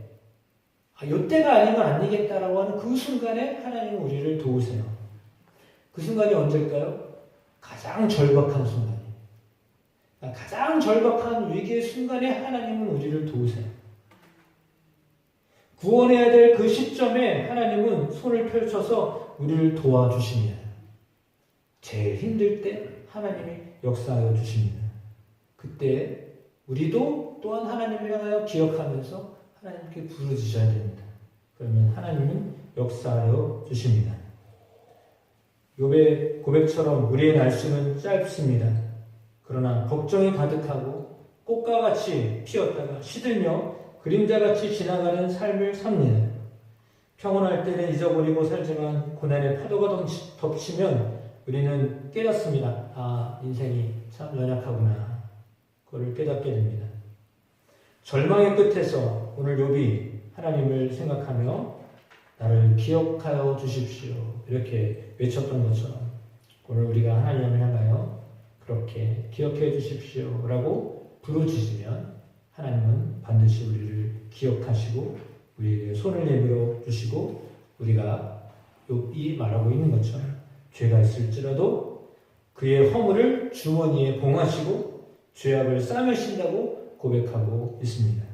이때가 아니면 안 되겠다라고 하는 그 순간에 하나님은 우리를 도우세요. 그 순간이 언제일까요? 가장 절박한 순간이에요. 가장 절박한 위기의 순간에 하나님은 우리를 도우세요. 구원해야 될 그 시점에 하나님은 손을 펼쳐서 우리를 도와주십니다. 제일 힘들 때 하나님이 역사하여 주십니다. 그때 우리도 또한 하나님을 향하여 기억하면서 하나님께 부르짖어야 됩니다. 그러면 하나님은 역사하여 주십니다. 욥의 고백처럼 우리의 날수는 짧습니다. 그러나 걱정이 가득하고 꽃과 같이 피었다가 시들며 그림자같이 지나가는 삶을 삽니다. 평온할 때는 잊어버리고 살지만 고난의 파도가 덮치면 우리는 깨닫습니다. 아, 인생이 참 연약하구나. 그걸 깨닫게 됩니다. 절망의 끝에서 오늘 욥이 하나님을 생각하며 나를 기억하여 주십시오. 이렇게 외쳤던 것처럼 오늘 우리가 하나님을 향하여 그렇게 기억해 주십시오 라고 부르짖으면 하나님은 반드시 우리를 기억하시고 우리에게 손을 내밀어 주시고 우리가 욥이 말하고 있는 것처럼 죄가 있을지라도 그의 허물을 주머니에 봉하시고 죄악을 싸매신다고 고백하고 있습니다.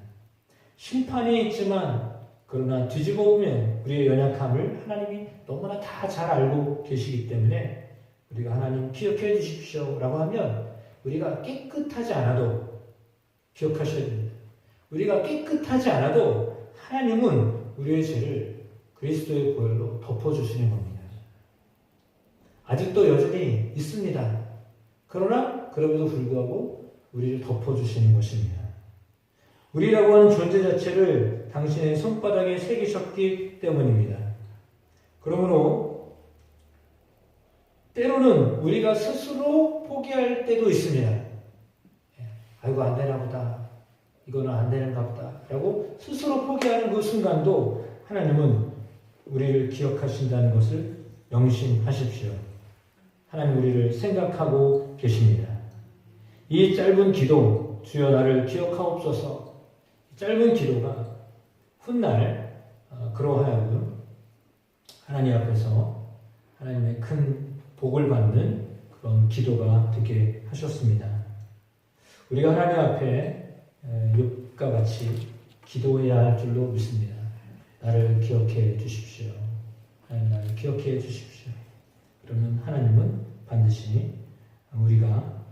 심판이 있지만 그러나 뒤집어 보면 우리의 연약함을 하나님이 너무나 다 잘 알고 계시기 때문에 우리가 하나님 기억해 주십시오 라고 하면 우리가 깨끗하지 않아도 기억하셔야 됩니다. 우리가 깨끗하지 않아도 하나님은 우리의 죄를 그리스도의 보혈로 덮어주시는 겁니다. 아직도 여전히 있습니다. 그러나 그럼에도 불구하고 우리를 덮어주시는 것입니다. 우리라고 하는 존재 자체를 당신의 손바닥에 새기셨기 때문입니다. 그러므로 때로는 우리가 스스로 포기할 때도 있습니다. 아이고 안 되나 보다. 이거는 안 되는가 보다. 라고 스스로 포기하는 그 순간도 하나님은 우리를 기억하신다는 것을 명심하십시오. 하나님 우리를 생각하고 계십니다. 이 짧은 기도, 주여 나를 기억하옵소서. 짧은 기도가 훗날 그러하여금 하나님 앞에서 하나님의 큰 복을 받는 그런 기도가 되게 하셨습니다. 우리가 하나님 앞에 욥과 같이 기도해야 할 줄로 믿습니다. 나를 기억해 주십시오. 하나님 나를 기억해 주십시오. 그러면 하나님은 반드시 우리가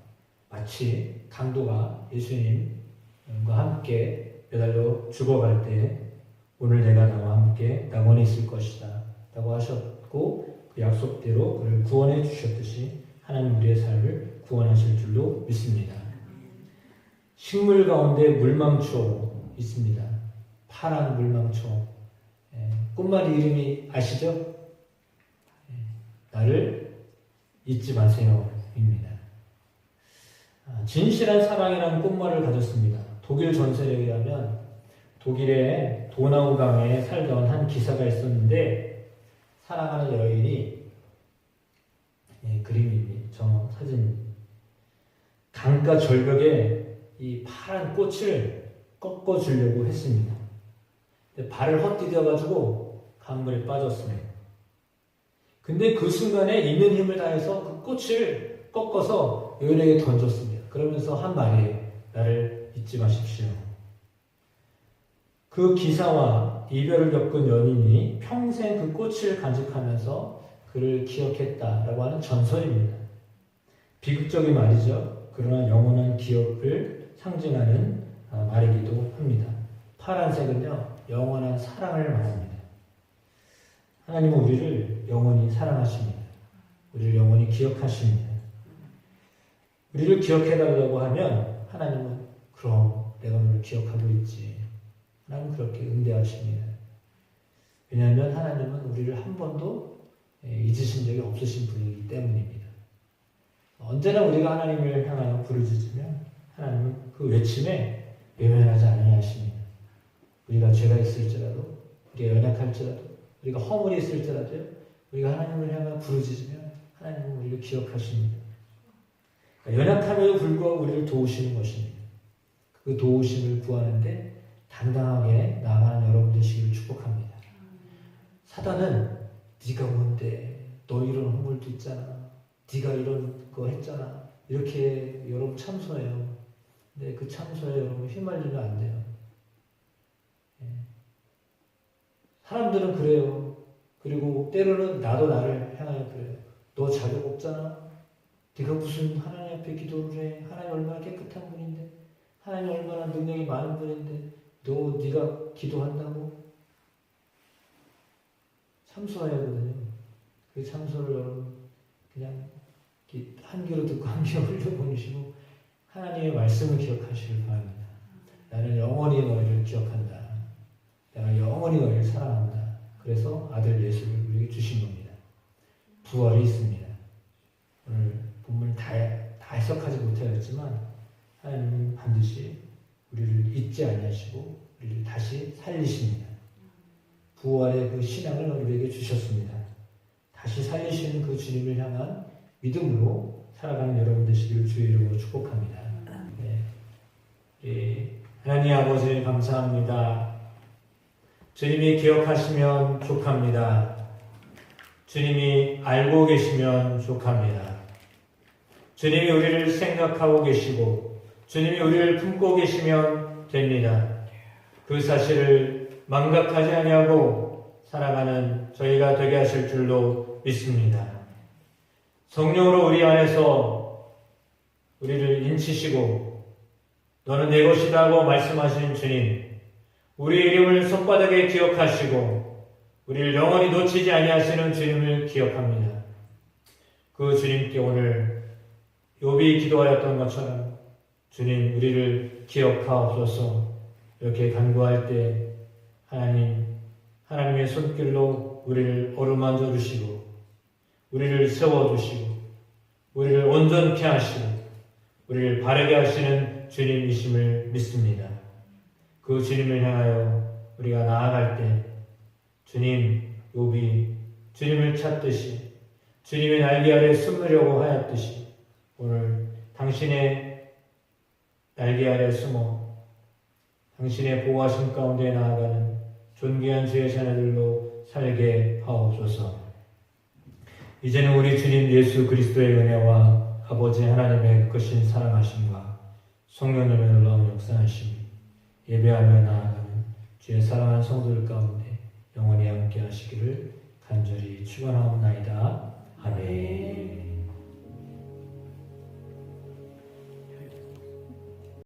마치 강도가 예수님과 함께 매달려 죽어갈 때 오늘 내가 나와 함께 낙원에 있을 것이다 라고 하셨고 그 약속대로 그를 구원해 주셨듯이 하나님 우리의 삶을 구원하실 줄로 믿습니다. 식물 가운데 물망초 있습니다. 파란 물망초. 꽃말이 이름이 아시죠? 나를 잊지 마세요 입니다. 진실한 사랑이라는 꽃말을 가졌습니다. 독일 전설에 의하면 독일의 도나우강에 살던 한 기사가 있었는데 사랑하는 여인이 그림입니다. 저 사진 강가 절벽에 이 파란 꽃을 꺾어주려고 했습니다. 근데 발을 헛디뎌가지고 강물에 빠졌습니다. 근데 그 순간에 있는 힘을 다해서 그 꽃을 꺾어서 여인에게 던졌습니다. 그러면서 한 말이에요. 나를 잊지 마십시오. 그 기사와 이별을 겪은 연인이 평생 그 꽃을 간직하면서 그를 기억했다라고 하는 전설입니다. 비극적인 말이죠. 그러나 영원한 기억을 상징하는 말이기도 합니다. 파란색은요, 영원한 사랑을 말합니다. 하나님은 우리를 영원히 사랑하십니다. 우리를 영원히 기억하십니다. 우리를 기억해달라고 하면 하나님은 그럼 내가 너를 기억하고 있지. 하나님은 그렇게 응대하십니다. 왜냐하면 하나님은 우리를 한 번도 잊으신 적이 없으신 분이기 때문입니다. 언제나 우리가 하나님을 향하여 부르짖으면 하나님은 그 외침에 외면하지 아니하십니다. 우리가 죄가 있을지라도, 우리가 연약할지라도, 우리가 허물이 있을지라도 우리가 하나님을 향하여 부르짖으면 하나님은 우리를 기억하십니다. 연약함에도 불구하고 우리를 도우시는 것입니다. 그 도우심을 구하는데 당당하게 나아가는 여러분 되시기를 축복합니다. 사단은 네가 뭔데, 너 이런 허물도 있잖아, 네가 이런 거 했잖아, 이렇게 여러분 참소해요. 근데 그 참소에 여러분 휘말리면 안 돼요. 사람들은 그래요. 그리고 때로는 나도 나를 향하여 그래요. 너 자격 없잖아. 네가 무슨 하나님 앞에 기도를 해. 하나님 얼마나 깨끗한 분인데, 하나님 얼마나 능력이 많은 분인데 네가 기도한다고? 참소해야 하거든요. 그 참소를 여러분 그냥 이렇게 한 귀로 듣고 한 귀로 흘려보내시고 하나님의 말씀을 기억하시길 바랍니다. 나는 영원히 너희를 기억한다. 내가 영원히 너희를 사랑한다. 그래서 아들 예수를 우리에게 주신 겁니다. 부활이 있습니다. 오늘 본문을 다 해석하지 못하였지만 하나님은 반드시 우리를 잊지 아니하시고 우리를 다시 살리십니다. 부활의 그 신앙을 우리에게 주셨습니다. 다시 살리시는 그 주님을 향한 믿음으로 살아가는 여러분 되시기를 주의 이름으로 축복합니다. 네. 하나님 아버지 감사합니다. 주님이 기억하시면 족합니다. 주님이 알고 계시면 족합니다. 주님이 우리를 생각하고 계시고 주님이 우리를 품고 계시면 됩니다. 그 사실을 망각하지 아니하고 살아가는 저희가 되게 하실 줄로 믿습니다. 성령으로 우리 안에서 우리를 인치시고 너는 내 것이다 하고 말씀하시는 주님, 우리의 이름을 손바닥에 기억하시고 우리를 영원히 놓치지 아니하시는 주님을 기억합니다. 그 주님께 오늘 욥이 기도하였던 것처럼 주님 우리를 기억하옵소서. 이렇게 간구할 때 하나님의 손길로 우리를 어루만져 주시고 우리를 세워주시고 우리를 온전케 하시고 우리를 바르게 하시는 주님이심을 믿습니다. 그 주님을 향하여 우리가 나아갈 때 주님, 욥이 주님을 찾듯이 주님의 날개 아래 숨으려고 하였듯이 오늘 당신의 날개 아래 숨어 당신의 보호하심 가운데 나아가는 존귀한 주의 자녀들로 살게 하옵소서. 이제는 우리 주님 예수 그리스도의 은혜와 아버지 하나님의 크신 사랑하심과 성령님의 놀라운 역사하심이 예배하며 나아가는 주의 사랑하는 성도들 가운데 영원히 함께 하시기를 간절히 축원하옵나이다. 아멘.